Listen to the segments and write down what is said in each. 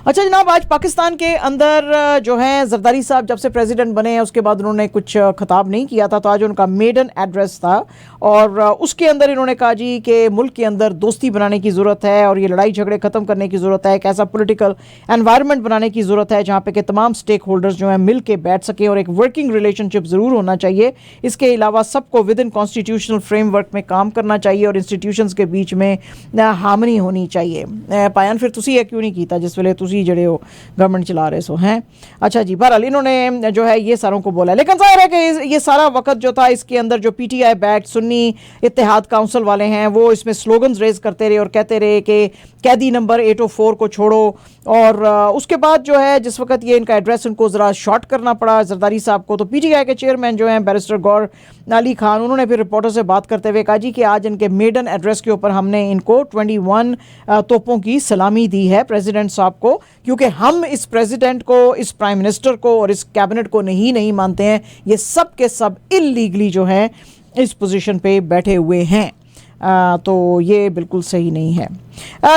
अच्छा जनाब, आज पाकिस्तान के अंदर जो है जरदारी साहब जब से प्रेसिडेंट बने हैं उसके बाद उन्होंने कुछ खिताब नहीं किया था, तो आज उनका मेडन एड्रेस था और उसके अंदर इन्होंने कहा जी कि मुल्क के अंदर दोस्ती बनाने की ज़रूरत है और ये लड़ाई झगड़े ख़त्म करने की ज़रूरत है, एक ऐसा पॉलिटिकल एनवायरनमेंट बनाने की ज़रूरत है जहाँ पे कि तमाम स्टेक होल्डर्स जो हैं मिल के बैठ सकें और एक वर्किंग रिलेशनशिप ज़रूर होना चाहिए। इसके अलावा सबको विद इन कॉन्स्टिट्यूशनल फ्रेमवर्क में काम करना चाहिए और इंस्टीट्यूशंस के बीच में हार्मनी होनी चाहिए। पायन फिर तुसी क्यों नहीं किया जिस वेले तुसी जड़े हो गवर्नमेंट चला रहे सो हैं। अच्छा जी, बहरहाल इन्होंने जो है ये सारों को बोला, लेकिन जाहिर है कि ये सारा वक्त जो था इसके अंदर जो PTI बैक्ड सुन्नी इत्तेहाद काउंसिल वाले हैं वो इसमें स्लोगन्स रेज करते रहे और कहते रहे कि कैदी नंबर 804 को छोड़ो। और उसके बाद जो है जिस वक्त ये इनका एड्रेस उनको ज़रा शॉर्ट करना पड़ा जरदारी साहब को, तो PTI के चेयरमैन जो हैं बैरिस्टर गौर अली खान, उन्होंने फिर रिपोर्टर से बात करते हुए कहा जी कि आज इनके मेडन एड्रेस के ऊपर हमने इनको 21 तोपों की सलामी दी है प्रेसिडेंट साहब को, क्योंकि हम इस प्रेसिडेंट को, इस प्राइम मिनिस्टर को और इस कैबिनेट को नहीं मानते हैं। ये सब के सब इल्लीगली जो है इस पोजीशन पे बैठे हुए हैं। तो ये बिल्कुल सही नहीं है।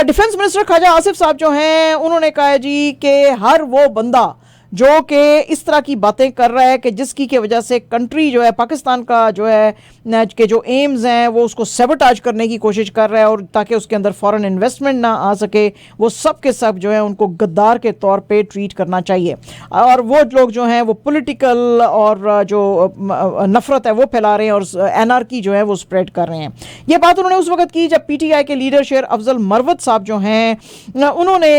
डिफेंस मिनिस्टर ख्वाजा आसिफ साहब जो हैं उन्होंने कहा जी कि हर वो बंदा जो कि इस तरह की बातें कर रहा है कि जिसकी की वजह से कंट्री जो है पाकिस्तान का जो है के जो एम्स हैं वो उसको सेबोटाज करने की कोशिश कर रहा है और ताकि उसके अंदर फॉरेन इन्वेस्टमेंट ना आ सके, वो सब के सब जो है उनको गद्दार के तौर पे ट्रीट करना चाहिए। और वो लोग जो हैं वो पॉलिटिकल और जो नफरत है वो फैला रहे हैं और एनार्की जो है वो स्प्रेड कर रहे हैं। ये बात उन्होंने उस वक्त की जब PTI के लीडर शेर अफजल मरवत साहब जो हैं उन्होंने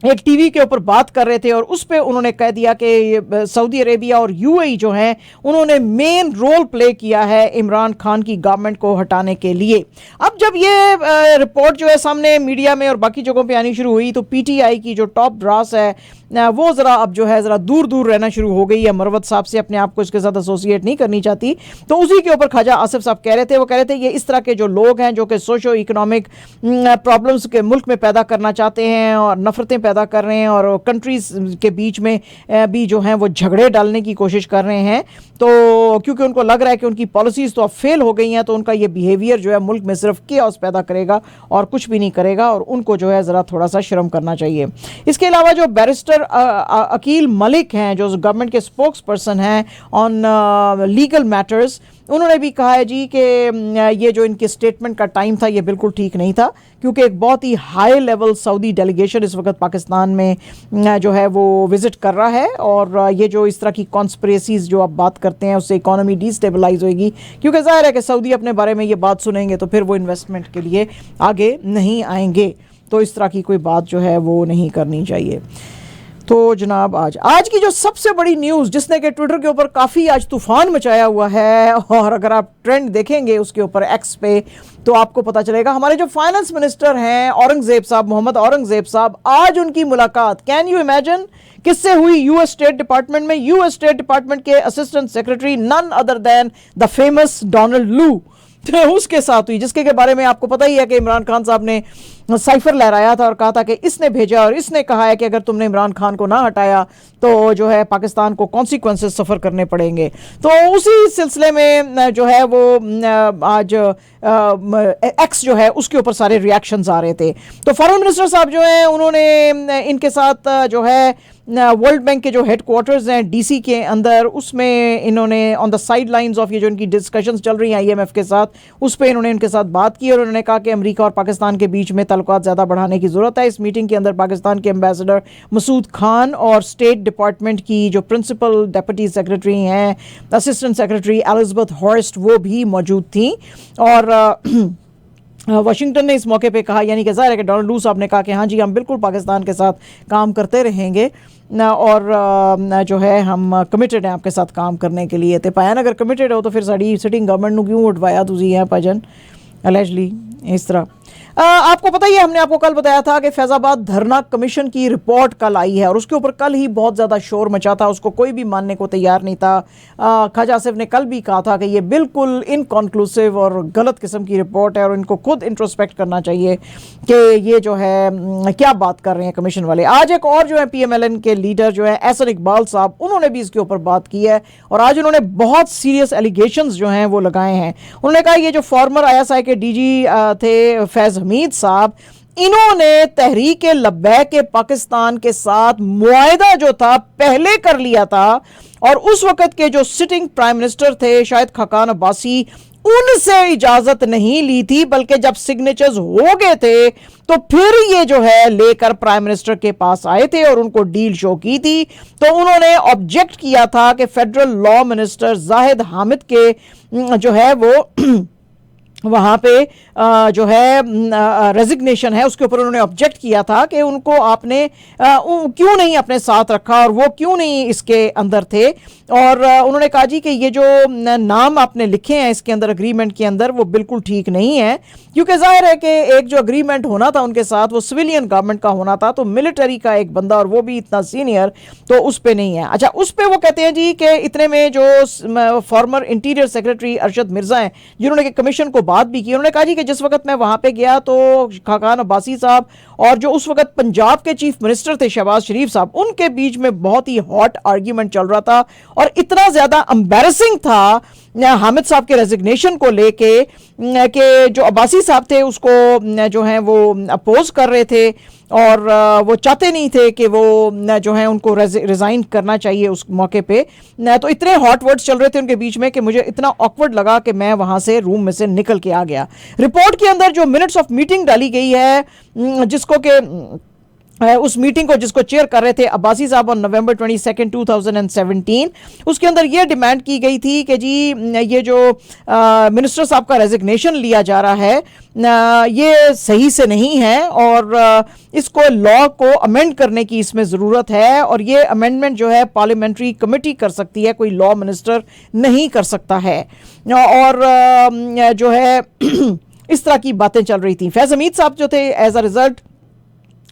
एक टीवी के ऊपर बात कर रहे थे और उस पे उन्होंने कह दिया कि सऊदी अरेबिया और UAE जो हैं उन्होंने मेन रोल प्ले किया है इमरान खान की गवर्नमेंट को हटाने के लिए। अब जब ये रिपोर्ट जो है सामने मीडिया में और बाकी जगहों पे आनी शुरू हुई तो PTI की जो टॉप ब्रास है वो ज़रा अब जो है ज़रा दूर दूर रहना शुरू हो गई है, मरवत साहब से अपने आप को इसके साथ एसोसिएट नहीं करनी चाहती। तो उसी के ऊपर ख्वाजा आसिफ साहब कह रहे थे, वो कह रहे थे ये इस तरह के जो लोग हैं जो कि सोशो इकोनॉमिक प्रॉब्लम्स के मुल्क में पैदा करना चाहते हैं और नफरतें पैदा कर रहे हैं और कंट्रीज के बीच में भी जो हैं वो झगड़े डालने की कोशिश कर रहे हैं। तो क्योंकि उनको लग रहा है कि उनकी पॉलिसीज़ तो अब फेल हो गई हैं, तो उनका ये बिहेवियर जो है मुल्क में सिर्फ केओस पैदा करेगा और कुछ भी नहीं करेगा और उनको जो है ज़रा थोड़ा सा शर्म करना चाहिए। इसके अलावा जो बैरिस्टर अकील मलिक हैं जो गवर्नमेंट के स्पोक्स पर्सन हैं ऑन लीगल मैटर्स, उन्होंने भी कहा है जी कि ये जो इनके स्टेटमेंट का टाइम था ये बिल्कुल ठीक नहीं था, क्योंकि एक बहुत ही हाई लेवल सऊदी डेलीगेशन इस वक्त पाकिस्तान में जो है वो विज़िट कर रहा है और ये जो इस तरह की कॉन्स्पिरेसीज जो आप बात करते हैं उससे इकॉनमी डिस्टेबलाइज होगी, क्योंकि ज़ाहिर है कि सऊदी अपने बारे में ये बात सुनेंगे तो फिर वो इन्वेस्टमेंट के लिए आगे नहीं आएंगे। तो इस तरह की कोई बात जो है वो नहीं करनी चाहिए। तो जनाब आज की जो सबसे बड़ी न्यूज़ जिसने कि ट्विटर के ऊपर काफ़ी आज तूफ़ान मचाया हुआ है और अगर आप ट्रेंड देखेंगे उसके ऊपर एक्स पे तो आपको पता चलेगा, हमारे जो फाइनेंस मिनिस्टर हैं औरंगज़ेब साहब, मोहम्मद औरंगज़ेब साहब, आज उनकी मुलाकात कैन यू इमेजिन किससे हुई? US स्टेट डिपार्टमेंट में। US स्टेट डिपार्टमेंट के assistant secretary none other than the famous Donald Lu उसके साथ हुई, जिसके के बारे में आपको पता ही है कि इमरान खान साहब ने साइफर लहराया था और कहा था कि इसने भेजा और इसने कहा है कि अगर तुमने इमरान खान को ना हटाया तो जो है पाकिस्तान को कॉन्सिक्वेंसेस सफ़र करने पड़ेंगे। तो उसी सिलसिले में जो है वो आज एक्स जो है उसके ऊपर सारे रिएक्शंस आ रहे थे। तो फॉरेन मिनिस्टर साहब जो हैं उन्होंने इनके साथ जो है वर्ल्ड बैंक के जो हेडक्वार्टर्स हैं DC के अंदर, उसमें इन्होंने on the side lines of ये जो इनकी डिस्कशंस चल रही हैं IMF के साथ, उस पर इन्होंने इनके साथ बात की और उन्होंने कहा कि अमेरिका और पाकिस्तान के बीच में ताल्लुकात ज़्यादा बढ़ाने की ज़रूरत है। इस मीटिंग के अंदर पाकिस्तान के एम्बेसडर मसूद खान और स्टेट डिपार्टमेंट की जो प्रिंसिपल डेप्यूटी सेक्रेटरी हैं, असिस्टेंट सेक्रेटरी एलिज़ाबेथ हॉर्स्ट, वो भी मौजूद थी। और वाशिंगटन ने इस मौके पे कहा, यानी कि ज़ाहिर है कि डोनाल्ड लू साहब ने कहा कि हाँ जी हम बिल्कुल पाकिस्तान के साथ काम करते रहेंगे और जो है हम कमिटेड हैं आपके साथ काम करने के लिए। तो पायन अगर कमिटेड हो तो फिर साड़ी सिटिंग गवर्नमेंट ਨੂੰ क्यों उठवाया तुझी है भजन एलिजली इस तरह। आपको पता ही है, हमने आपको कल बताया था कि फैज़ाबाद धरना कमीशन की रिपोर्ट कल आई है और उसके ऊपर कल ही बहुत ज़्यादा शोर मचा था, उसको कोई भी मानने को तैयार नहीं था। ख्वाजा आसिफ ने कल भी कहा था कि ये बिल्कुल इनकॉन्क्लूसिव और गलत किस्म की रिपोर्ट है और इनको खुद इंट्रोस्पेक्ट करना चाहिए कि ये जो है क्या बात कर रहे हैं कमीशन वाले। आज एक और जो है PMLN के लीडर जो है एहसन इकबाल साहब, उन्होंने भी इसके ऊपर बात की है और आज उन्होंने बहुत सीरियस एलिगेशंस जो हैं वो लगाए हैं। उन्होंने कहा ये जो फॉर्मर ISI के DG थे फैज़ हमीद साहब, इन्होंने तहरीक लब्बैक पाकिस्तान के साथ मुआहदा जो था पहले कर लिया था, और उस वक्त के जो सिटिंग प्राइम मिनिस्टर थे शायद खाकान अब्बासी, उनसे इजाजत नहीं ली थी, बल्कि जब सिग्नेचर्स हो गए थे तो फिर ये जो है लेकर प्राइम मिनिस्टर के पास आए थे और उनको डील शो की थी। तो उन्होंने ऑब्जेक्ट किया था कि federal law minister Zahid Hamid के जो है वो वहाँ पे जो है रेजिग्नेशन है उसके ऊपर उन्होंने ऑब्जेक्ट किया था कि उनको आपने क्यों नहीं अपने साथ रखा और वो क्यों नहीं इसके अंदर थे। और उन्होंने कहा जी कि ये जो नाम आपने लिखे हैं इसके अंदर एग्रीमेंट के अंदर वो बिल्कुल ठीक नहीं है, क्योंकि जाहिर है कि एक जो एग्रीमेंट होना था उनके साथ वो सिविलियन गवर्नमेंट का होना था, तो मिलिट्री का एक बंदा और वो भी इतना सीनियर तो उस पर नहीं है। अच्छा, उस पर वो कहते हैं जी कि इतने में जो farmer interior secretary Arshad Mirza हैं जिन्होंने कमीशन को बात भी की, उन्होंने कहा जी कि जिस वक्त मैं वहां पे गया तो खाकान अब्बासी साहब और जो उस वक्त पंजाब के चीफ मिनिस्टर थे शहबाज शरीफ साहब, उनके बीच में बहुत ही हॉट आर्ग्यूमेंट चल रहा था और इतना ज्यादा एम्बैरेसिंग था हामिद साहब के रेजिग्नेशन को लेके कि जो अब्बासी साहब थे उसको जो है वो अपोज कर रहे थे और वो चाहते नहीं थे कि वो जो है उनको रिजाइन करना चाहिए उस मौके पे। तो इतने हॉट वर्ड्स चल रहे थे उनके बीच में कि मुझे इतना ऑकवर्ड लगा कि मैं वहां से रूम में से निकल के आ गया। रिपोर्ट के अंदर जो मिनट्स ऑफ मीटिंग डाली गई है जिसको कि उस मीटिंग को जिसको चेयर कर रहे थे अब्बासी साहब ऑन नवंबर 22, 2017, उसके अंदर ये डिमांड की गई थी कि जी ये जो मिनिस्टर साहब का रेजिग्नेशन लिया जा रहा है ये सही से नहीं है और इसको लॉ को अमेंड करने की इसमें ज़रूरत है और ये अमेंडमेंट जो है पार्लियामेंट्री कमेटी कर सकती है, कोई लॉ मिनिस्टर नहीं कर सकता है। और जो है इस तरह की बातें चल रही थी। फैज़ हमीद साहब जो थे एज अ रिजल्ट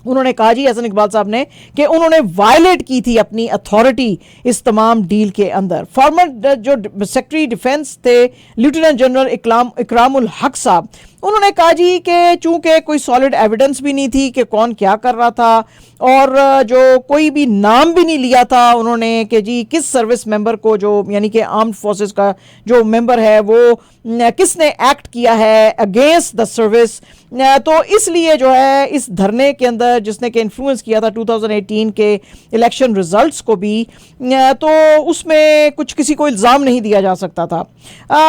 उन्होंने कहा जी एहसन इकबाल साहब ने कि उन्होंने वायलेट की थी अपनी अथॉरिटी इस तमाम डील के अंदर। फॉर्मर जो सेक्रेटरी डिफेंस थे लेफ्टिनेंट जनरल इकरामुल हक साहब, उन्होंने कहा जी कि चूंकि कोई सॉलिड एविडेंस भी नहीं थी कि कौन क्या कर रहा था और जो कोई भी नाम भी नहीं लिया था उन्होंने कि जी किस सर्विस मेंबर को जो यानी कि आर्म्ड फोर्सेस का जो मेंबर है वो किसने एक्ट किया है अगेंस्ट द सर्विस, तो इसलिए जो है इस धरने के अंदर जिसने कि इन्फ्लुएंस किया था 2018 के इलेक्शन रिजल्ट्स को भी, तो उसमें कुछ किसी को इल्ज़ाम नहीं दिया जा सकता था।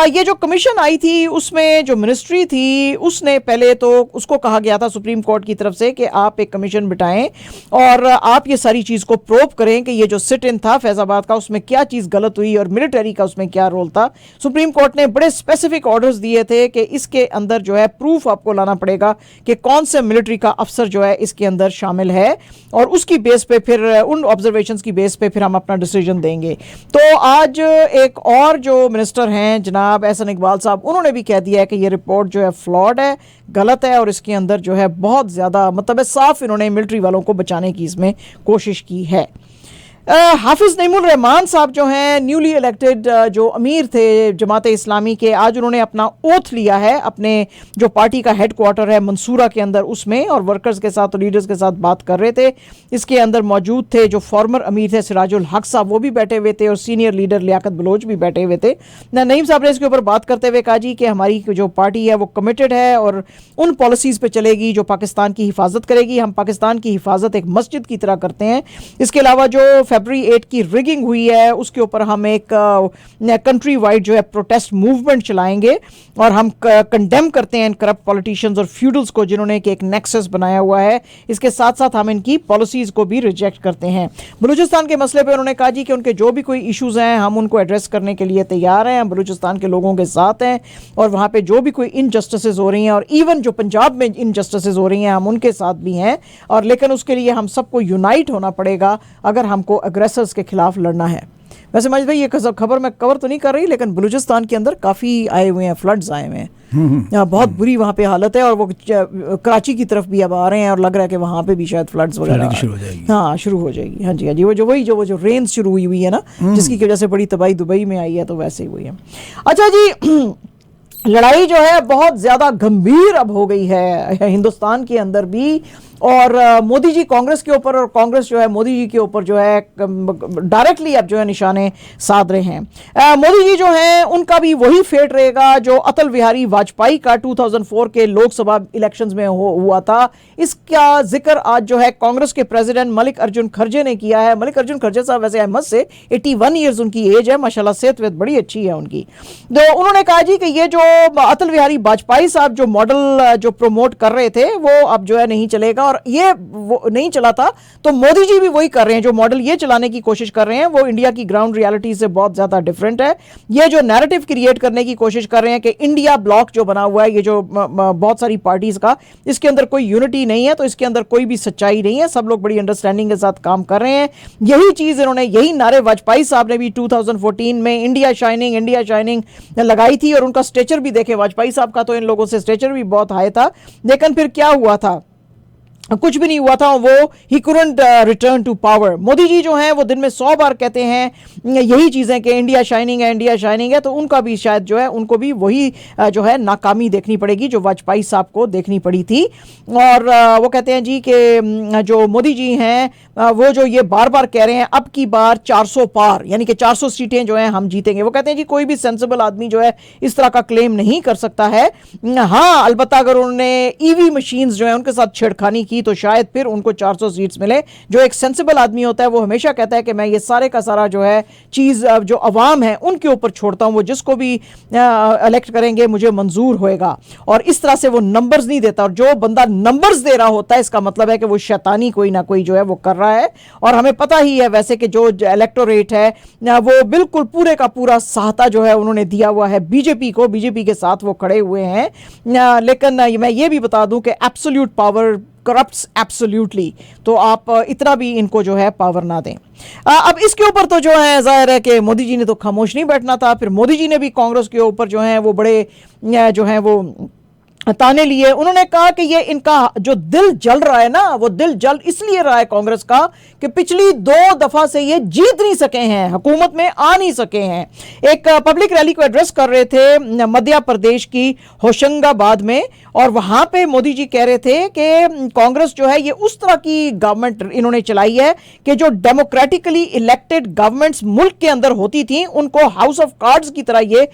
ये जो कमीशन आई थी उसमें जो मिनिस्ट्री थी उसने पहले तो उसको कहा गया था सुप्रीम कोर्ट की तरफ से कि आप एक कमीशन बिठाएं और आप ये सारी चीज़ को प्रूव करें कि ये जो सिट इन था फैज़ाबाद का उसमें क्या चीज़ गलत हुई और मिलिट्री का उसमें क्या रोल था। सुप्रीम कोर्ट ने बड़े स्पेसिफिक ऑर्डर्स दिए थे कि इसके अंदर जो है प्रूफ आपको लाना पड़ेगा कि कौन से मिलिट्री का अफसर जो है इसके अंदर शामिल है और उसकी बेस पे फिर उन ऑब्जर्वेशंस की बेस पे फिर हम अपना डिसीजन देंगे। तो आज एक और जो मिनिस्टर हैं जनाब एहसन इकबाल साहब, उन्होंने भी कह दिया है कि ये रिपोर्ट जो है फ्लॉड है, गलत है और इसके अंदर जो है बहुत ज़्यादा मतलब साफ इन्होंने मिलिट्री वालों को बचाने की इसमें कोशिश की है। हाफिज़ नईमुल रहमान साहब जो हैं न्यूली इलेक्टेड जो अमीर थे जमात इस्लामी के, आज उन्होंने अपना ओथ लिया है अपने जो पार्टी का हेड क्वार्टर है मंसूरा के अंदर उसमें, और वर्कर्स के साथ और लीडर्स के साथ बात कर रहे थे। इसके अंदर मौजूद थे जो फॉर्मर अमीर थे सिराजुल हक साहब, वो भी बैठे हुए थे और सीनियर लीडर लियाकत बलोच भी बैठे हुए थे। नईम साहब ने इसके ऊपर बात करते हुए कहा जी कि हमारी जो पार्टी है वो कमिटेड है और उन पॉलिसीज़ पे चलेगी जो पाकिस्तान की हिफाजत करेगी। हम पाकिस्तान की हिफाजत एक मस्जिद की तरह करते हैं। इसके अलावा जो फरवरी 8 की रिगिंग हुई है उसके ऊपर हम एक कंट्री वाइड जो है प्रोटेस्ट मूवमेंट चलाएंगे और हम कंडेम करते हैं इन करप्ट पॉलिटिशियंस और फ्यूडल्स को जिन्होंने एक नेक्सस बनाया हुआ है। इसके साथ साथ हम इनकी पॉलिसीज को भी रिजेक्ट करते हैं। बलूचिस्तान के मसले पे उन्होंने कहा जी कि उनके जो भी कोई इश्यूज हैं हम उनको एड्रेस करने के लिए तैयार हैं, हम बलूचिस्तान के लोगों के साथ हैं और वहाँ पे जो भी कोई इनजस्टिसेज हो रही हैं और इवन जो पंजाब में इनजस्टिसेज हो रही हैं हम उनके साथ भी हैं, और लेकिन उसके लिए हम सबको यूनाइट होना पड़ेगा अगर हमको अग्रेसर्स के खिलाफ लड़ना है। वैसे मजिद भाई ये खबर मैं कवर तो नहीं कर रही, लेकिन बलूचिस्तान के अंदर काफ़ी आए हुए हैं, फ्लड्स आए हुए हैं, बहुत बुरी वहाँ पे हालत है और वो कराची की तरफ भी अब आ रहे हैं और लग रहा है कि वहाँ पे भी शायद फ्लड्स वगैरह शुरू हो जाएगी। हाँ शुरू हो जाएगी, हाँ जी हाँ जी, वो जो रेन शुरू हुई है ना जिसकी वजह से बड़ी तबाही दुबई में आई है, तो वैसे ही हुई है। अच्छा जी, लड़ाई जो है बहुत ज़्यादा गंभीर अब हो गई है हिंदुस्तान के अंदर भी और मोदी जी कांग्रेस के ऊपर और कांग्रेस जो है मोदी जी के ऊपर जो है डायरेक्टली अब जो है निशाने साध रहे हैं। मोदी जी जो है उनका भी वही फेट रहेगा जो अटल बिहारी वाजपेयी का 2004 के लोकसभा इलेक्शंस में हुआ था। इसका जिक्र आज जो है कांग्रेस के प्रेसिडेंट मल्लिक अर्जुन खड़गे ने किया है। मल्लिक अर्जुन खड़गे साहब वैसे अहमद से 81 ईयर्स उनकी एज है, माशाल्लाह सेहत वेहत बड़ी अच्छी है उनकी। तो उन्होंने कहा जी कि ये जो अटल बिहारी वाजपेयी साहब जो मॉडल जो प्रमोट कर रहे थे वो अब जो है नहीं चलेगा, और ये वो नहीं चला था तो मोदी जी भी वही कर रहे हैं। जो मॉडल ये चलाने की कोशिश कर रहे हैं वो इंडिया की ग्राउंड रियलिटी से बहुत ज्यादा डिफरेंट है। ये जो नैरेटिव क्रिएट करने की कोशिश कर रहे हैं कि इंडिया ब्लॉक जो बना हुआ है, ये जो बहुत सारी पार्टीज का, इसके अंदर कोई यूनिटी नहीं है, तो इसके अंदर कोई भी सच्चाई नहीं है, सब लोग बड़ी अंडरस्टैंडिंग के साथ काम कर रहे हैं। यही चीज इन्होंने, यही नारे वाजपेयी साहब ने भी 2014 में इंडिया शाइनिंग लगाई थी, और उनका स्टेचर भी देखे वाजपेयी साहब का, तो इन लोगों से स्टेचर भी बहुत हाई था। लेकिन फिर क्या हुआ था, कुछ भी नहीं हुआ था, वो ही couldn't return to power. Modi ji जो हैं वो दिन में 100 बार कहते हैं यही चीज़ें कि इंडिया शाइनिंग है, तो उनका भी शायद जो है उनको भी वही जो है नाकामी देखनी पड़ेगी जो वाजपेयी साहब को देखनी पड़ी थी। और वो कहते हैं जी कि जो मोदी जी हैं वो जो ये बार बार कह रहे हैं अब की बार 400 पार, यानी कि 400 सीटें जो हैं हम जीतेंगे। वो कहते हैं जी कोई भी सेंसिबल आदमी जो है इस तरह का क्लेम नहीं कर सकता है। हाँ, अलबत्ता अगर उन्होंने ईवी मशीन्स जो है उनके साथ छेड़खानी की तो शायद फिर उनको 400 सीट्स मिले। जो एक सेंसिबल आदमी होता है वो हमेशा कहता है कि मैं ये सारे का सारा जो है चीज जो अवाम है उनके ऊपर छोड़ता हूं, वो जिसको भी इलेक्ट करेंगे मुझे मंजूर होएगा, और इस तरह से वो नंबर्स नहीं देता। और जो बंदा नंबर्स दे रहा होता है इसका मतलब है कि वो शैतानी कोई ना कोई जो है वो कर रहा है। और हमें पता ही है वैसे कि जो इलेक्टोरेट है वो बिल्कुल पूरे का पूरा सहाता जो है उन्होंने दिया हुआ है बीजेपी को, बीजेपी के साथ वो खड़े हुए हैं। लेकिन मैं ये भी बता दूं कि एब्सोल्यूट पावर करप्ट्स एब्सोल्यूटली, तो आप इतना भी इनको जो है पावर ना दें। अब इसके ऊपर तो जो है जाहिर है कि मोदी जी ने तो खामोश नहीं बैठना था। फिर मोदी जी ने भी कांग्रेस के ऊपर जो है वो बड़े जो है वो ताने लिए। उन्होंने कहा कि ये इनका जो दिल जल रहा है ना, वो दिल जल इसलिए रहा है कांग्रेस का कि पिछली 2 दफा से ये जीत नहीं सके हैं, हुकूमत में आ नहीं सके हैं। एक पब्लिक रैली को एड्रेस कर रहे थे मध्य प्रदेश की होशंगाबाद में, और वहां पे मोदी जी कह रहे थे कि कांग्रेस जो है ये उस तरह की गवर्नमेंट इन्होंने चलाई है कि जो डेमोक्रेटिकली इलेक्टेड गवर्नमेंट्स मुल्क के अंदर होती थी उनको हाउस ऑफ कार्ड्स की तरह ये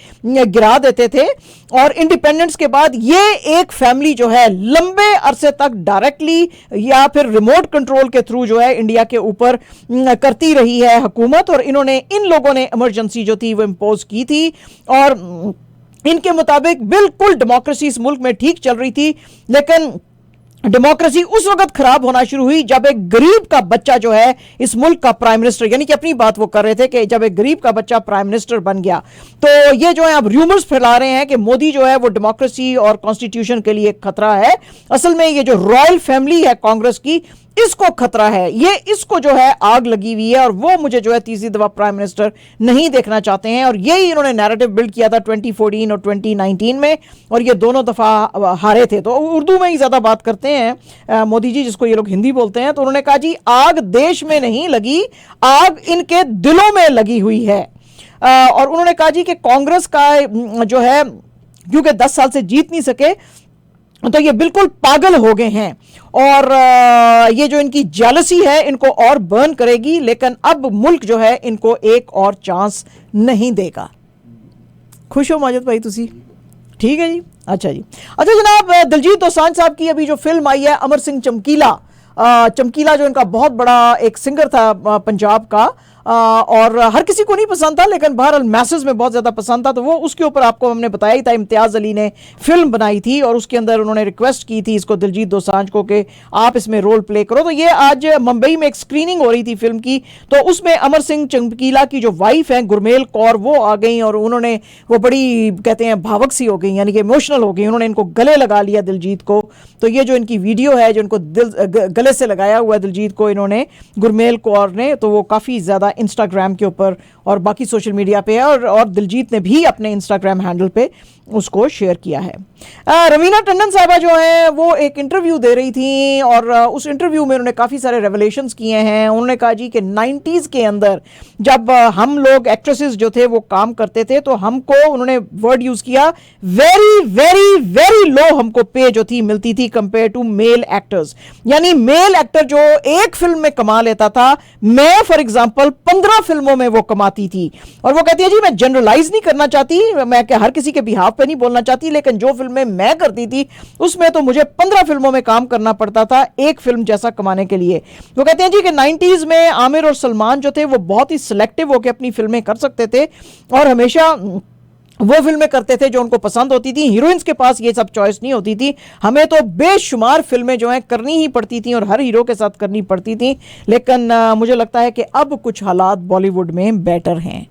गिरा देते थे। और इंडिपेंडेंस के बाद ये एक फैमिली जो है लंबे अरसे तक डायरेक्टली या फिर रिमोट कंट्रोल के थ्रू जो है इंडिया के ऊपर करती रही है हुकूमत, और इन लोगों ने इमरजेंसी जो थी वो इंपोज की थी। और इनके मुताबिक बिल्कुल डेमोक्रेसी इस मुल्क में ठीक चल रही थी, लेकिन डेमोक्रेसी उस वक्त खराब होना शुरू हुई जब एक गरीब का बच्चा जो है इस मुल्क का प्राइम मिनिस्टर, यानी कि अपनी बात वो कर रहे थे कि जब एक गरीब का बच्चा प्राइम मिनिस्टर बन गया, तो ये जो है अब र्यूमर्स फैला रहे हैं कि मोदी जो है वो डेमोक्रेसी और कॉन्स्टिट्यूशन के लिए एक खतरा है। असल में ये जो रॉयल फैमिली है कांग्रेस की, इसको खतरा है, ये इसको जो है आग लगी हुई है, और वो मुझे जो है तीसरी दफा प्राइम मिनिस्टर नहीं देखना चाहते हैं। और यही इन्होंने नैरेटिव बिल्ड किया था 2014 और 2019 में, और ये दोनों दफा हारे थे। तो उर्दू में ही ज्यादा बात करते हैं मोदी जी, जिसको ये लोग हिंदी बोलते हैं। तो उन्होंने कहा जी आग देश में नहीं लगी, आग इनके दिलों में लगी हुई है। और उन्होंने कहा जी कि कांग्रेस का जो है क्योंकि 10 साल से जीत नहीं सके तो ये बिल्कुल पागल हो गए हैं, और ये जो इनकी जेलसी है इनको और बर्न करेगी, लेकिन अब मुल्क जो है इनको एक और चांस नहीं देगा। खुश हो माजिद भाई तुसी? ठीक है जी, अच्छा जी। अच्छा जनाब, दिलजीत दोसांझ साहब की अभी जो फिल्म आई है अमर सिंह चमकीला, चमकीला जो इनका बहुत बड़ा एक सिंगर था पंजाब का, और हर किसी को नहीं पसंद था, लेकिन बहरहाल मैसेज में बहुत ज़्यादा पसंद था। तो वो उसके ऊपर आपको हमने बताया ही था, इम्तियाज़ अली ने फिल्म बनाई थी, और उसके अंदर उन्होंने रिक्वेस्ट की थी इसको दिलजीत दोसांझ को कि आप इसमें रोल प्ले करो। तो ये आज मुंबई में एक स्क्रीनिंग हो रही थी फिल्म की, तो उसमें अमर सिंह चमकीला की जो वाइफ हैं गुरमेल कौर, वो आ गई, और उन्होंने वो बड़ी कहते हैं भावुक सी हो गई, यानी कि इमोशनल हो गई। उन्होंने इनको गले लगा लिया दिलजीत को। तो ये जो इनकी वीडियो है जो इनको गले से लगाया हुआ है दिलजीत को इन्होंने, गुरमेल कौर ने, तो वो काफ़ी ज़्यादा इंस्टाग्राम के ऊपर और बाकी सोशल मीडिया पे है, और दिलजीत ने भी अपने इंस्टाग्राम हैंडल पे उसको शेयर किया है। रवीना टंडन साहबा जो हैं वो एक इंटरव्यू दे रही थी और उस इंटरव्यू में उन्होंने काफ़ी सारे रेवलेशंस किए हैं। उन्होंने कहा जी कि 90s के अंदर जब हम लोग एक्ट्रेसेस जो थे वो काम करते थे तो हमको, उन्होंने वर्ड यूज़ किया, वेरी वेरी वेरी लो हमको पे जो थी मिलती थी कंपेयर टू मेल एक्टर्स। यानी मेल एक्टर जो एक फिल्म में कमा लेता था, मैं फॉर एग्जाम्पल 15 फिल्मों में वो कमाती थी। और वो कहती है जी मैं जनरलाइज नहीं करना चाहती, मैं हर किसी के बिहाफ पे नहीं बोलना चाहती, लेकिन जो फिल्में मैं करती थी उसमें तो मुझे 15 फिल्मों में काम करना पड़ता था एक फिल्म जैसा कमाने के लिए। वो कहते हैं जी कि 90s में आमिर और सलमान जो थे वो बहुत ही सिलेक्टिव होकर अपनी फिल्में कर सकते थे और हमेशा वो फिल्में करते थे जो उनको पसंद होती थी। हीरोइंस के पास ये सब चॉइस नहीं होती थी, हमें तो बेशुमार फिल्में जो हैं करनी ही पड़ती थी और हर हीरो के साथ करनी पड़ती थी। लेकिन मुझे लगता है कि अब कुछ हालात बॉलीवुड में बेटर हैं।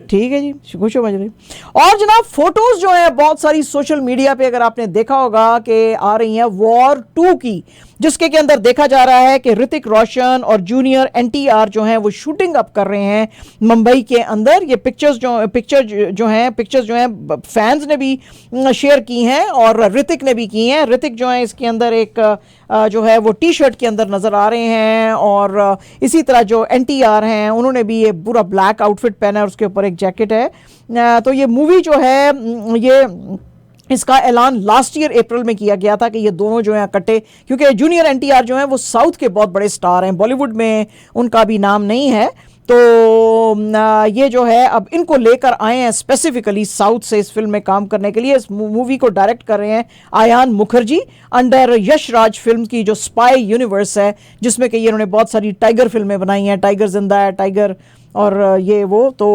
ठीक है जी, खुश हो मजरे। और जनाब फोटोज जो है बहुत सारी सोशल मीडिया पे अगर आपने देखा होगा कि आ रही हैं वॉर 2 की, जिसके के अंदर देखा जा रहा है कि ऋतिक रोशन और जूनियर एनटीआर जो हैं वो शूटिंग अप कर रहे हैं मुंबई के अंदर। ये पिक्चर्स जो हैं फैंस ने भी शेयर की हैं और ऋतिक ने भी की हैं। ऋतिक जो है इसके अंदर एक जो है वो टी शर्ट के अंदर नजर आ रहे हैं और इसी तरह जो एनटीआर हैं उन्होंने भी ये पूरा ब्लैक आउटफिट पहना है, उसके ऊपर एक जैकेट है। तो ये मूवी जो है ये इसका ऐलान लास्ट ईयर अप्रैल में किया गया था कि ये दोनों जो हैं इकट्ठे, क्योंकि जूनियर एनटीआर जो हैं वो साउथ के बहुत बड़े स्टार हैं, बॉलीवुड में उनका भी नाम नहीं है। तो ये जो है अब इनको लेकर आए हैं स्पेसिफिकली साउथ से इस फिल्म में काम करने के लिए। इस मूवी को डायरेक्ट कर रहे हैं आयान मुखर्जी अंडर यश राज फिल्म की जो स्पाई यूनिवर्स है, जिसमें कि इन्होंने बहुत सारी टाइगर फिल्में बनाई हैं, टाइगर जिंदा है, टाइगर और ये वो। तो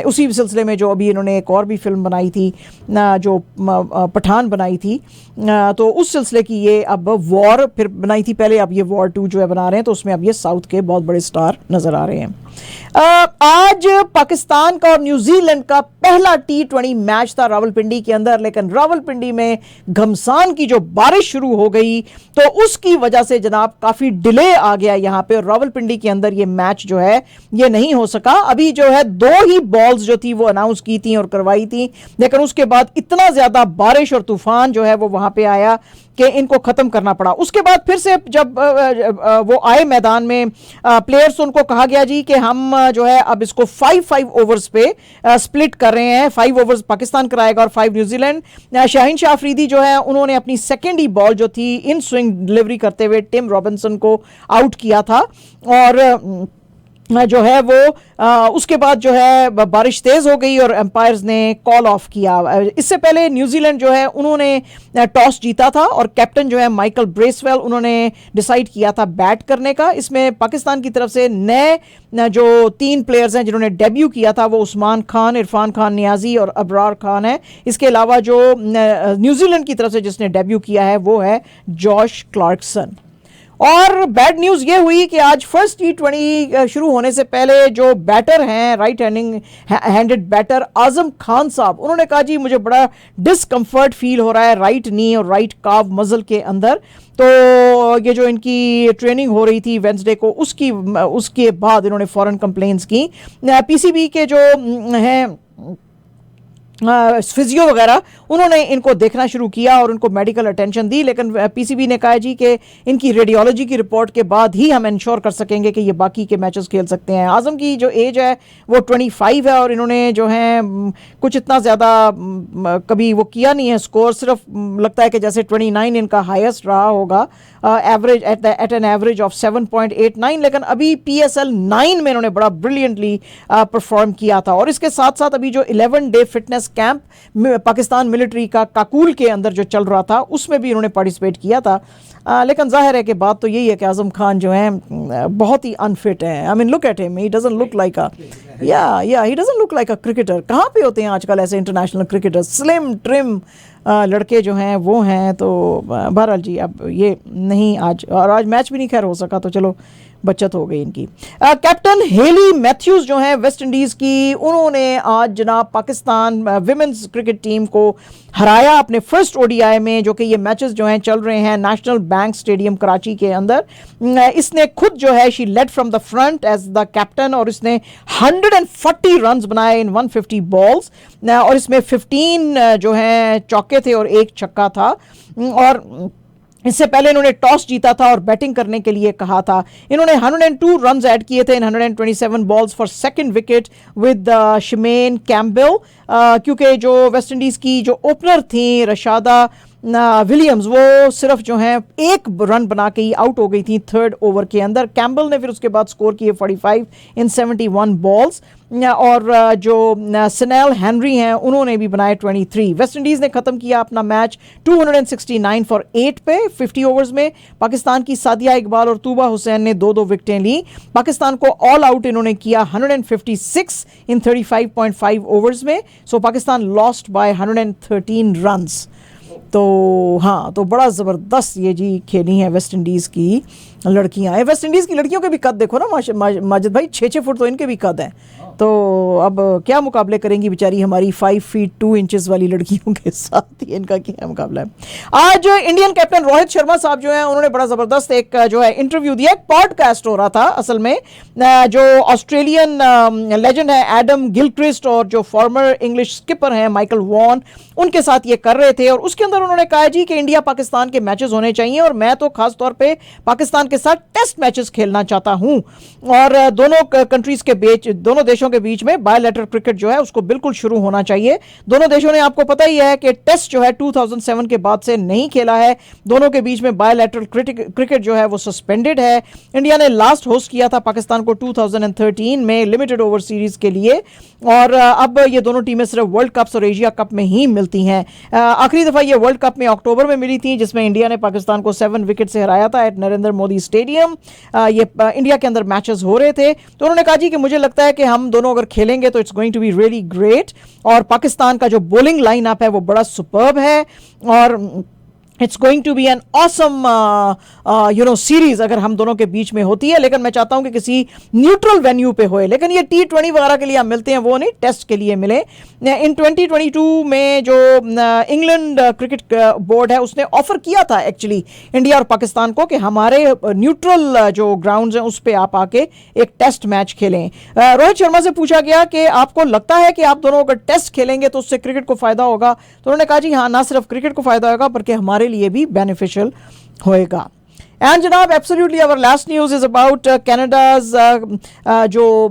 उसी सिलसिले में जो अभी इन्होंने एक और भी फिल्म बनाई थी जो पठान बनाई थी, तो उस सिलसिले की ये अब वॉर फिर बनाई थी पहले, अब ये वॉर 2 जो है बना रहे हैं, तो उसमें अब ये साउथ के बहुत बड़े स्टार नजर आ रहे हैं। आज पाकिस्तान का और न्यूजीलैंड का पहला T20 मैच था रावलपिंडी के अंदर, लेकिन रावलपिंडी में घमसान की जो बारिश शुरू हो गई तो उसकी वजह से जनाब काफी डिले आ गया यहाँ पे, और रावलपिंडी के अंदर ये मैच जो है ये नहीं हो सका। अभी जो है 2 ही बॉल्स जो थी वो अनाउंस की थी और करवाई थी, लेकिन उसके बाद इतना ज्यादा बारिश और तूफान जो है वो वहां पे आया कि इनको खत्म करना पड़ा। उसके बाद फिर से जब वो आए मैदान में प्लेयर्स, उनको कहा गया जी कि हम जो है अब इसको 5-5 ओवर्स पे स्प्लिट कर रहे हैं, 5 ओवर्स पाकिस्तान कराएगा और 5 न्यूजीलैंड। शाहीन शाह अफरीदी जो है उन्होंने अपनी सेकेंड ही बॉल जो थी इन स्विंग डिलीवरी करते हुए टिम रॉबिन्सन को आउट किया था और जो है वो उसके बाद जो है बारिश तेज हो गई और एम्पायर्स ने कॉल ऑफ किया। इससे पहले न्यूजीलैंड जो है उन्होंने टॉस जीता था और कैप्टन जो है माइकल ब्रेसवेल उन्होंने डिसाइड किया था बैट करने का। इसमें पाकिस्तान की तरफ से नए जो 3 प्लेयर्स हैं जिन्होंने डेब्यू किया था वो उस्मान खान, इरफान खान नियाजी और अबरार खान है। इसके अलावा जो न्यूजीलैंड की तरफ से जिसने डेब्यू किया है वो है जॉश क्लार्कसन। और बैड न्यूज ये हुई कि आज फर्स्ट T20 शुरू होने से पहले जो बैटर हैं right handed batter Azam Khan साहब, उन्होंने कहा जी मुझे बड़ा डिस्कम्फर्ट फील हो रहा है राइट नी और राइट काफ मसल के अंदर। तो ये जो इनकी ट्रेनिंग हो रही थी वेंसडे को उसके बाद इन्होंने फौरन कंप्लेंट्स की। पीसीबी के जो हैं फिजियो वगैरह उन्होंने इनको देखना शुरू किया और उनको मेडिकल अटेंशन दी, लेकिन पीसीबी ने कहा जी कि इनकी रेडियोलॉजी की रिपोर्ट के बाद ही हम इंश्योर कर सकेंगे कि ये बाकी के मैचेस खेल सकते हैं। आजम की जो एज है वो 25 है और इन्होंने जो है कुछ इतना ज़्यादा कभी वो किया नहीं है स्कोर, सिर्फ लगता है कि जैसे 29 इनका हाईएस्ट रहा होगा average at an average of 7.89, लेकिन अभी PSL 9 में इन्होंने बड़ा ब्रिलियंटली परफॉर्म किया था। और इसके साथ साथ अभी जो 11 day fitness camp Pakistan military का काकुल के अंदर जो चल रहा था उसमें भी इन्होंने पार्टिसिपेट किया था। लेकिन जाहिर है कि बात तो यही है कि आजम खान जो है बहुत ही अनफिट है। I mean look at him, he doesn't look like a he doesn't look like a cricketer. कहाँ पे होते हैं आजकल ऐसे इंटरनेशनल क्रिकेटर, स्लिम ट्रिम लड़के जो हैं वो हैं। तो बहरहाल जी अब ये नहीं आज, और आज मैच भी नहीं खैर हो सका, तो चलो बचत हो गई इनकी। कैप्टन हेली मैथ्यूज जो हैं वेस्ट इंडीज़ की, उन्होंने आज जनाब पाकिस्तान विमेंस क्रिकेट टीम को हराया अपने फर्स्ट ओडीआई में, जो कि ये मैचेस जो हैं चल रहे हैं नेशनल बैंक स्टेडियम कराची के अंदर। इसने खुद जो है she led from the front as the captain और इसने 140 रन्स बनाए इन 150 बॉल्स और इसमें 15 जो हैं चौके थे और एक छक्का था। और इससे पहले इन्होंने टॉस जीता था और बैटिंग करने के लिए कहा था। इन्होंने 102 रन्स ऐड किए थे in 127 balls for second wicket with Shamen Campbell, क्योंकि जो वेस्ट इंडीज़ की जो ओपनर थी रशादा विलियम्स, वो सिर्फ जो है एक रन बना के ही आउट हो गई थी थर्ड ओवर के अंदर। कैम्पबेल ने फिर उसके बाद स्कोर किए 45 इन 71 बॉल्स और जो सनेल हेनरी हैं उन्होंने भी बनाए 23। वेस्ट इंडीज़ ने ख़त्म किया अपना मैच 269 फॉर 8 पे 50 ओवर्स में। पाकिस्तान की सादिया इकबाल और तूबा हुसैन ने 2-2 विकेटें ली। पाकिस्तान को ऑल आउट इन्होंने किया 156 इन 35.5 ओवर्स में। सो पाकिस्तान लॉस्ट बाय 113 रन्स। तो हाँ, तो बड़ा ज़बरदस्त ये जी खेली हैं वेस्ट इंडीज़ की लड़कियां। वेस्ट इंडीज़ की लड़कियों के भी कद देखो ना माजिद भाई, 6-6 फुट तो इनके भी कद हैं। तो अब क्या मुकाबले करेंगी बेचारी हमारी 5 फीट 2 इंचेस वाली लड़कियों के साथ, ही इनका क्या मुकाबला है। आज इंडियन कैप्टन रोहित शर्मा साहब जो हैं उन्होंने बड़ा ज़बरदस्त एक जो है इंटरव्यू दिया। एक पॉडकास्ट हो रहा था असल में, जो ऑस्ट्रेलियन लेजेंड है एडम गिलक्रिस्ट और जो फॉर्मर इंग्लिश स्किपर हैं माइकल वॉन, उनके साथ ये कर रहे थे। और उसके अंदर उन्होंने कहा जी कि इंडिया पाकिस्तान के मैचेस होने चाहिए और मैं तो खास तौर पे पाकिस्तान के साथ टेस्ट मैचेस खेलना चाहता हूं और दोनों कंट्रीज के बीच, दोनों देशों के बीच में बायलैटरल क्रिकेट जो है उसको बिल्कुल शुरू होना चाहिए। दोनों देशों ने, आपको पता ही है कि टेस्ट जो है 2007 के बाद से नहीं खेला है। दोनों के बीच में बायलैटरल क्रिकेट जो है वो सस्पेंडेड है। इंडिया ने लास्ट होस्ट किया था पाकिस्तान को 2013 में लिमिटेड ओवर सीरीज के लिए और अब ये दोनों टीमें सिर्फ वर्ल्ड कप्स और एशिया कप में ही मिलती हैं। आखिरी दफा ये वर्ल्ड कप में अक्टूबर में मिली थी जिसमें इंडिया ने पाकिस्तान को 7 विकेट से हराया था एट नरेंद्र मोदी स्टेडियम। ये इंडिया के अंदर मैचेस हो रहे थे। तो उन्होंने कहा जी कि मुझे लगता है कि हम दोनों अगर खेलेंगे तो it's going to be really great और पाकिस्तान का जो बॉलिंग लाइन अप है वो बड़ा सुपर्ब है और it's going to be an awesome series अगर हम दोनों के बीच में होती है। लेकिन मैं चाहता हूं कि किसी न्यूट्रल वेन्यू पे होए, लेकिन ये T20 वगैरह के लिए हम मिलते हैं वो नहीं, टेस्ट के लिए मिले। इन 2022 में जो इंग्लैंड क्रिकेट बोर्ड है उसने ऑफर किया था एक्चुअली इंडिया और पाकिस्तान को कि हमारे न्यूट्रल जो ग्राउंड्स हैं उस पर आप आके एक टेस्ट मैच खेलें। रोहित शर्मा से पूछा गया कि आपको लगता है कि आप दोनों अगर टेस्ट खेलेंगे तो उससे क्रिकेट को फायदा होगा, तो उन्होंने कहा जी हाँ, ना सिर्फ क्रिकेट को फायदा होगा बल्कि हमारे लिए भी बेनिफिशियल होएगा। एंड जनाब absolutely our last news is about Canada's जो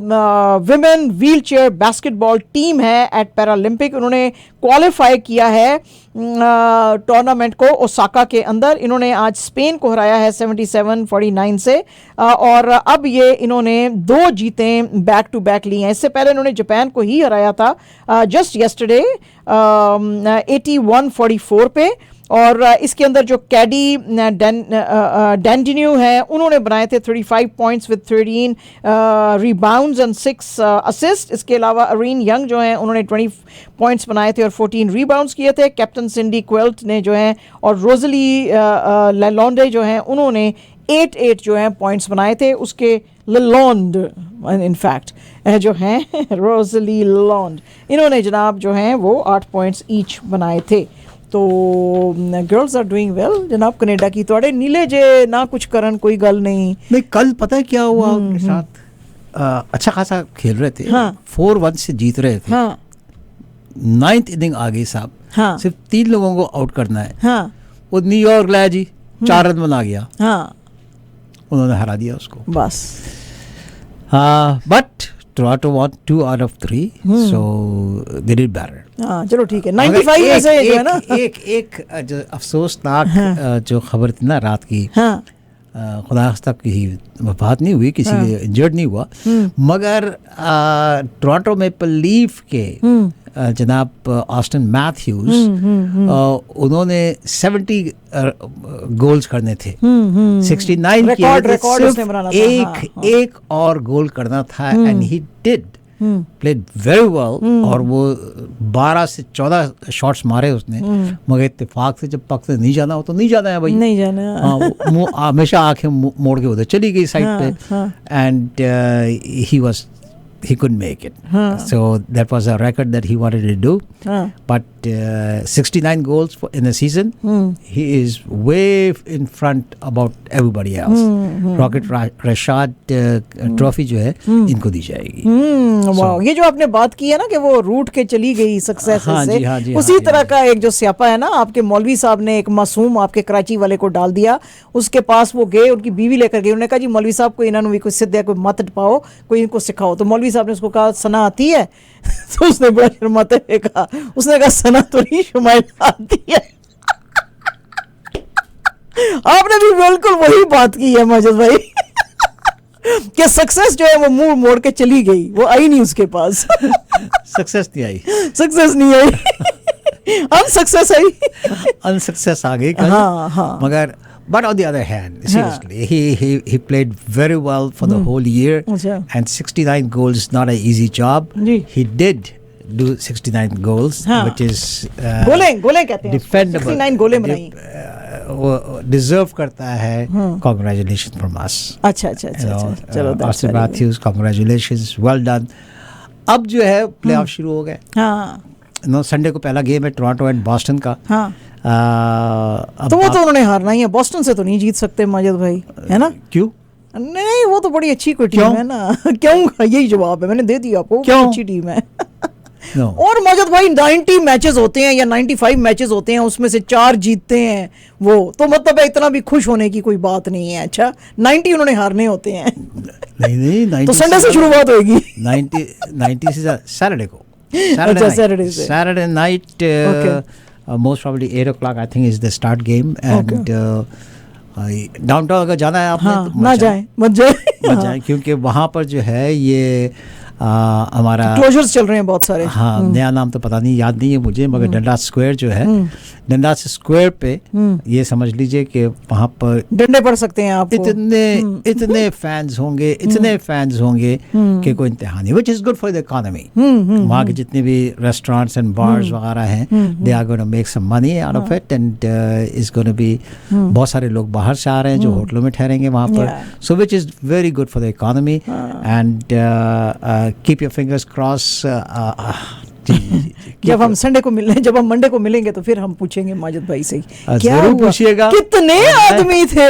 women wheelchair basketball team है एट पैरालंपिक। उन्होंने क्वालिफाई किया है टूर्नामेंट को ओसाका के अंदर। इन्होंने आज स्पेन को हराया है 77-49 से और अब ये इन्होंने 2 जीतें बैक टू बैक ली हैं। इससे पहले इन्होंने जापान को ही हराया था जस्ट येस्टरडे 81-44 पे। और इसके अंदर जो कैडी डेंजिन्यू है उन्होंने बनाए थे 35 points with 13 rebounds and 6 assist. इसके अलावा अरीन यंग जो हैं उन्होंने 20 पॉइंट्स बनाए थे और 14 रिबाउंड्स किए थे। कैप्टन सिंडी क्वेल्ट ने जो हैं और रोजली लैलॉन्डे जो हैं उन्होंने 8 जो हैं पॉइंट्स बनाए थे। उसके लॉन्ड इनफैक्ट जो हैं रोजली लॉन्ड, इन्होंने जनाब जो हैं वो 8 पॉइंट्स ईच बनाए थे। तो गर्ल्स आर डूइंग वेल जनाब। कनेडा की थोड़े नीले जे ना कुछ करन कोई गल नहीं। कल पता है क्या हुआ उनके साथ, अच्छा खासा खेल रहे थे। हाँ। 4-1 से जीत रहे थे। हाँ। 9th इनिंग आ गई साहब। हाँ। सिर्फ 3 लोगों को आउट करना है। हाँ। वो न्यूयॉर्क लाया जी, 4 रन बना गया। हाँ। उन्होंने हरा दिया उसको बस। But Toronto won 2 out of 3, so they did better. हाँ, चलो ठीक है। 95 में से जो है ना एक जो अफसोसनाक जो खबर थी ना रात की, खुदा तक की वफात नहीं हुई, किसी इंजर्ड नहीं हुआ, मगर टोरंटो मेपल लीफ के जनाब ऑस्टिन मैथ्यूज उन्होंने 70 गोल्स करने थे। 69 रिकॉर्ड एक और गोल करना था and he did. Played very well, और वो 12 से 14 शॉट्स मारे उसने, मगर इत्तेफाक से जब पक से नहीं जाना हो तो नहीं जाना है भाई, नहीं जाना। हाँ, वो हमेशा आंखें मोड़ के उधर चली गई साइड पे, and he couldn't make it. So that was a record that he wanted to do. But 69 goals in a season, he is way in front about everybody else. Rocket Rashad trophy जो है इनको दी जाएगी। वाह, ये जो आपने बात की है ना कि वो रूट के चली गई सक्सेस से, उसी तरह का एक जो स्यापा है ना, आपके मौलवी साहब ने एक मासूम आपके कराची वाले को डाल दिया, उसके पास वो गए, उनकी बीवी लेकर गए, उन्होंने कहा जी मौलवी साहब को इन्होंने भी कोई सिद्ध कोई मत पाओ, कोई इनको सिखाओ। तो मौलवी साहब ने उसको कहा सना आती है? तो उसने बड़ा शर्माते हुए कहा, उसने कहा सना तो नहीं शुमाइल आती है। आपने भी बिल्कुल वही बात की है माजिद भाई कि सक्सेस जो है वो मुंह मोड़ के चली गई, वो आई नहीं उसके पास। सक्सेस नहीं आई, सक्सेस नहीं आई, अनसक्सेस आई, अनसक्सेस आ गई। हाँ। मगर but on the other hand, seriously, he played very well for the whole year, and 69 goals is not an easy job. He did do 69 goals, which is गोले कहते हैं, defendable, 69 गोले बनाई, वो deserve करता है। Congratulations from us. अच्छा, चलो Austin Matthews, congratulations, well done. अब जो है प्ले ऑफ शुरू हो गए। संडे को पहला गेम है टोरंटो एंड बॉस्टन का। तो वो तो उन्होंने हारना ही है, बॉस्टन से तो नहीं जीत सकते माजिद भाई, है ना? क्यों? नहीं, वो तो बड़ी अच्छी कोई टीम है ना। क्यों? यही जवाब है, मैंने दे दिया आपको, क्यों अच्छी टीम है। और माजिद भाई 90 मैचेस होते हैं या 95 मैचेस होते हैं, उसमें से 4 जीतते हैं वो, तो मतलब इतना भी खुश होने की कोई बात नहीं है। अच्छा 90 उन्होंने हारने होते हैं। नहीं 90 तो संडे से शुरुआत होगी। 90 से सैटरडे को, Saturday night, most probably 8 o'clock I think is the start game, and downtown अगर जाना है आपने तो मत जाए क्योंकि वहाँ पर जो है ये हमारा क्लोजर्स चल रहे हैं बहुत सारे। हाँ, नया नाम तो पता नहीं, याद नहीं है मुझे, मगर डंडा स्क्वायर जो है, डंडा स्क्वायर पे ये समझ लीजिए कि वहाँ पर डंडे पड़ सकते हैं आपको। इतने फैंस होंगे कि कोई इंतहा नहीं, which is good for the economy. वहाँ के जितने भी रेस्टोरेंट्स एंड बार्स वगैरह हैं, they are going to make some money out of it, and is going to be, बहुत सारे लोग बाहर से आ रहे हैं जो होटलों में ठहरेंगे वहाँ पर, so which is very good for the economy, and keep your fingers cross. जब हम मंडे को मिलेंगे तो फिर हम पूछेंगे माजिद भाई से, क्या पूछिएगा कितने आदमी थे,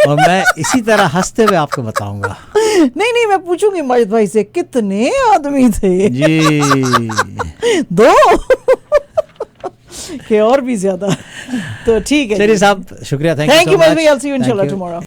और मैं इसी तरह हंसते हुए आपको बताऊंगा। नहीं, मैं पूछूंगी माजिद भाई से कितने आदमी थे जी। 2 के और भी ज्यादा। तो ठीक है, चलिए साहब, शुक्रिया, थैंक यू माजिद भाई, I'll see you inshallah tomorrow.